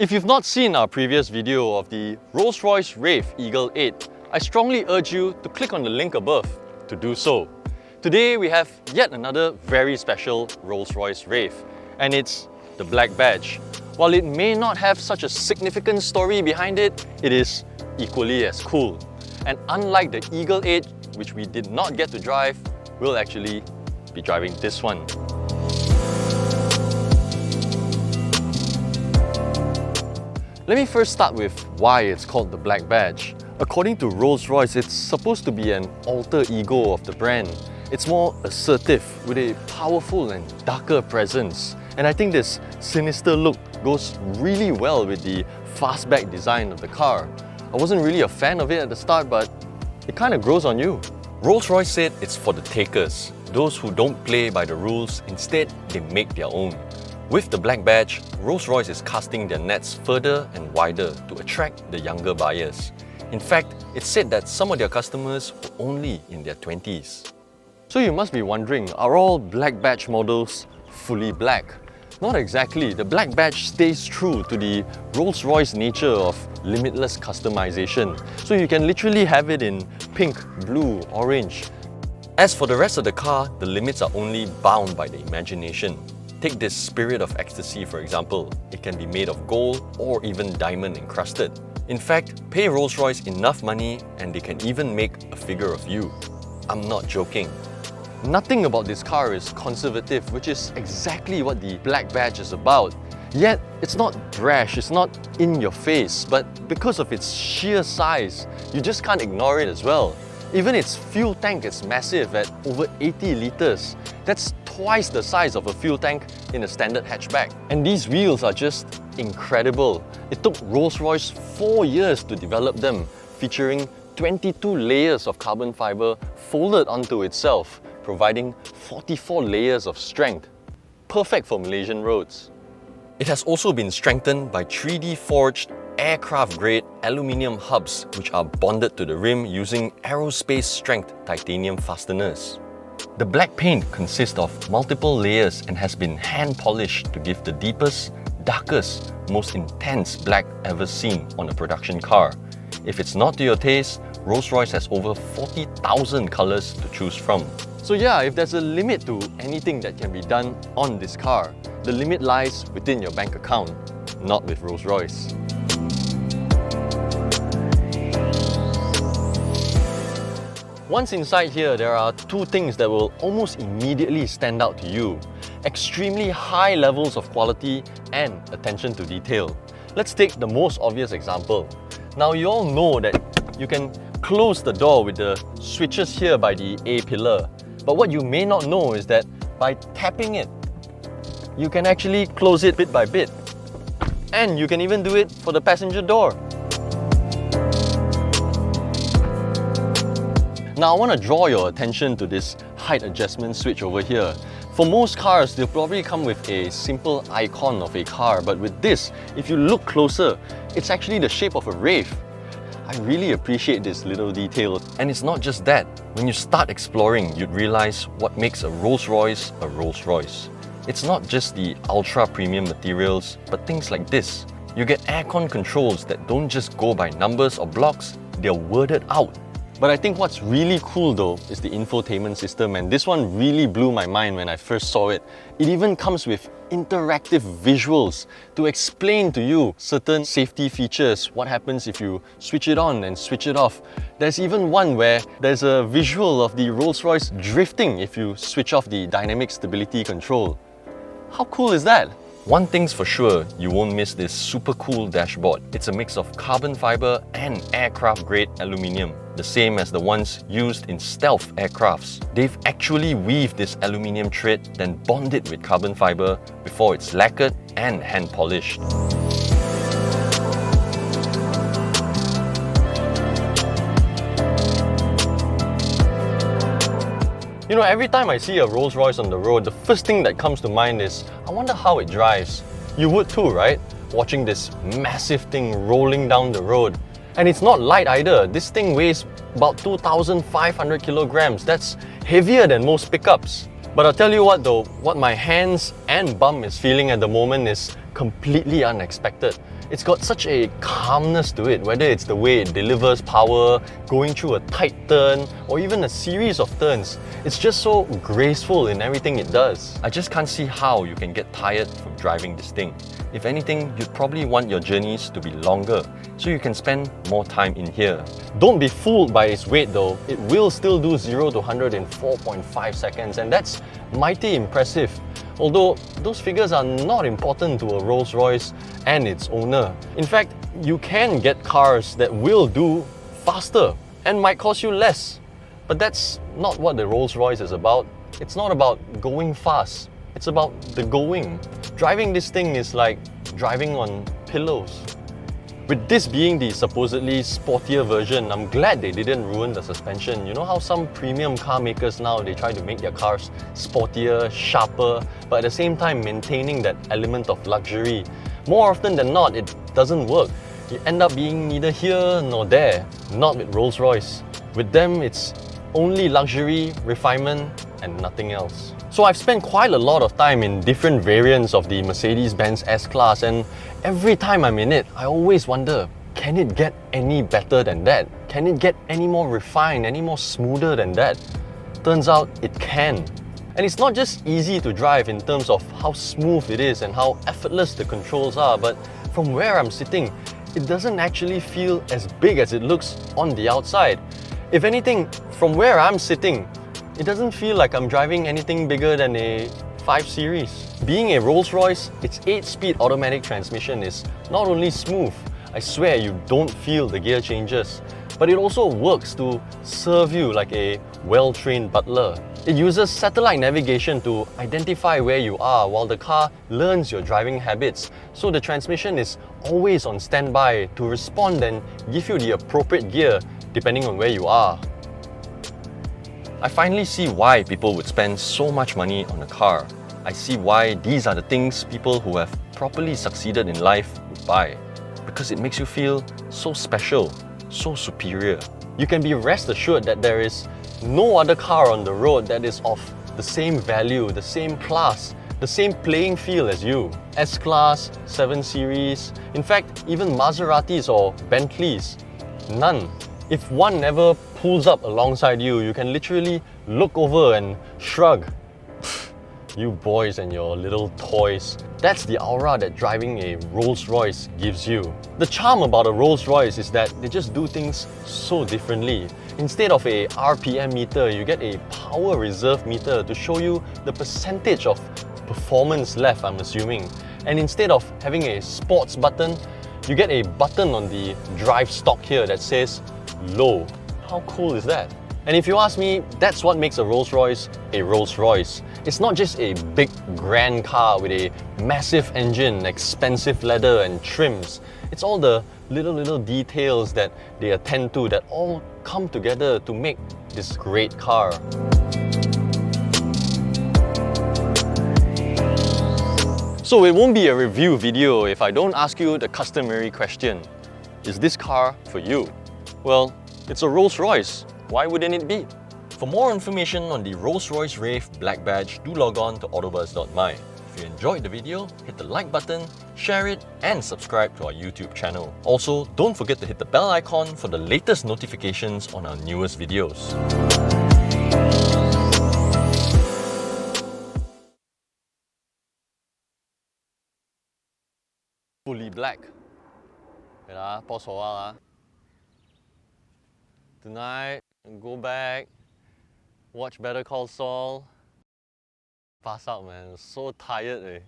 If you've not seen our previous video of the Rolls-Royce Wraith Eagle VIII, I strongly urge you to click on the link above to do so. Today we have yet another very special Rolls-Royce Wraith, and it's the Black Badge. While it may not have such a significant story behind it, it is equally as cool. And unlike the Eagle VIII, which we did not get to drive, we'll actually be driving this one. Let me first start with why it's called the Black Badge. According to Rolls-Royce, it's supposed to be an alter ego of the brand. It's more assertive, with a powerful and darker presence. And I think this sinister look goes really well with the fastback design of the car. I wasn't really a fan of it at the start, but it kind of grows on you. Rolls-Royce said it's for the takers, those who don't play by the rules, instead they make their own. With the Black Badge, Rolls-Royce is casting their nets further and wider to attract the younger buyers. In fact, it's said that some of their customers were only in their 20s. So you must be wondering, are all Black Badge models fully black? Not exactly. The Black Badge stays true to the Rolls-Royce nature of limitless customization. So you can literally have it in pink, blue, orange. As for the rest of the car, the limits are only bound by the imagination. Take this Spirit of Ecstasy for example. It can be made of gold or even diamond encrusted. In fact, pay Rolls-Royce enough money and they can even make a figure of you. I'm not joking. Nothing about this car is conservative, which is exactly what the Black Badge is about. Yet, it's not brash, it's not in your face, but because of its sheer size, you just can't ignore it as well. Even its fuel tank is massive at over 80 litres. That's twice the size of a fuel tank in a standard hatchback. And these wheels are just incredible. It took Rolls-Royce 4 years to develop them, featuring 22 layers of carbon fibre folded onto itself, providing 44 layers of strength. Perfect for Malaysian roads. It has also been strengthened by 3D forged aircraft-grade aluminium hubs which are bonded to the rim using aerospace-strength titanium fasteners. The black paint consists of multiple layers and has been hand-polished to give the deepest, darkest, most intense black ever seen on a production car. If it's not to your taste, Rolls-Royce has over 40,000 colours to choose from. So yeah, if there's a limit to anything that can be done on this car, the limit lies within your bank account, not with Rolls-Royce. Once inside here, there are two things that will almost immediately stand out to you. Extremely high levels of quality and attention to detail. Let's take the most obvious example. Now you all know that you can close the door with the switches here by the A pillar. But what you may not know is that by tapping it, you can actually close it bit by bit. And you can even do it for the passenger door. Now I want to draw your attention to this height adjustment switch over here. For most cars, they'll probably come with a simple icon of a car, but with this, if you look closer, it's actually the shape of a Wraith. I really appreciate this little detail. And it's not just that. When you start exploring, you'd realize what makes a Rolls-Royce a Rolls-Royce. It's not just the ultra-premium materials, but things like this. You get aircon controls that don't just go by numbers or blocks, they're worded out. But I think what's really cool though is the infotainment system, and this one really blew my mind when I first saw it. It even comes with interactive visuals to explain to you certain safety features, what happens if you switch it on and switch it off. There's even one where there's a visual of the Rolls-Royce drifting if you switch off the dynamic stability control. How cool is that? One thing's for sure, you won't miss this super cool dashboard. It's a mix of carbon fibre and aircraft-grade aluminium, the same as the ones used in stealth aircrafts. They've actually weaved this aluminium thread, then bond it with carbon fibre before it's lacquered and hand-polished. You know, every time I see a Rolls-Royce on the road, the first thing that comes to mind is, I wonder how it drives. You would too, right? Watching this massive thing rolling down the road. And it's not light either. This thing weighs about 2,500 kilograms. That's heavier than most pickups. But I'll tell you what though, what my hands and bum is feeling at the moment is completely unexpected. It's got such a calmness to it, whether it's the way it delivers power, going through a tight turn, or even a series of turns. It's just so graceful in everything it does. I just can't see how you can get tired from driving this thing. If anything, you'd probably want your journeys to be longer, so you can spend more time in here. Don't be fooled by its weight though. It will still do 0 to 100 in 4.5 seconds, and that's mighty impressive. Although those figures are not important to a Rolls-Royce and its owner. In fact, you can get cars that will do faster and might cost you less. But that's not what the Rolls-Royce is about. It's not about going fast. It's about the going. Driving this thing is like driving on pillows. With this being the supposedly sportier version, I'm glad they didn't ruin the suspension. You know how some premium car makers now, they try to make their cars sportier, sharper, but at the same time maintaining that element of luxury. More often than not, it doesn't work. You end up being neither here nor there. Not with Rolls-Royce. With them, it's only luxury, refinement, and nothing else. So I've spent quite a lot of time in different variants of the Mercedes-Benz S-Class, and every time I'm in it, I always wonder, can it get any better than that? Can it get any more refined, any more smoother than that? Turns out it can. And it's not just easy to drive in terms of how smooth it is and how effortless the controls are, but from where I'm sitting, it doesn't actually feel as big as it looks on the outside. If anything, from where I'm sitting, it doesn't feel like I'm driving anything bigger than a 5 Series. Being a Rolls-Royce, its 8-speed automatic transmission is not only smooth, I swear you don't feel the gear changes, but it also works to serve you like a well-trained butler. It uses satellite navigation to identify where you are while the car learns your driving habits, so the transmission is always on standby to respond and give you the appropriate gear depending on where you are. I finally see why people would spend so much money on a car. I see why these are the things people who have properly succeeded in life would buy. Because it makes you feel so special, so superior. You can be rest assured that there is no other car on the road that is of the same value, the same class, the same playing field as you. S-Class, 7 Series, in fact, even Maseratis or Bentleys. None. If one never pulls up alongside you, you can literally look over and shrug. You boys and your little toys. That's the aura that driving a Rolls-Royce gives you. The charm about a Rolls-Royce is that they just do things so differently. Instead of a RPM meter, you get a power reserve meter to show you the percentage of performance left, I'm assuming. And instead of having a sports button, you get a button on the drive stock here that says low. How cool is that? And if you ask me, that's what makes a Rolls-Royce a Rolls-Royce. It's not just a big, grand car with a massive engine, expensive leather and trims. It's all the little details that they attend to that all come together to make this great car. So it won't be a review video if I don't ask you the customary question. Is this car for you? Well, it's a Rolls-Royce. Why wouldn't it be? For more information on the Rolls-Royce Wraith Black Badge, do log on to AutoBuzz.my. If you enjoyed the video, hit the like button, share it, and subscribe to our YouTube channel. Also, don't forget to hit the bell icon for the latest notifications on our newest videos. Fully black. Wait pause for a while. Tonight, go back, watch Better Call Saul. Pass out, man. So tired.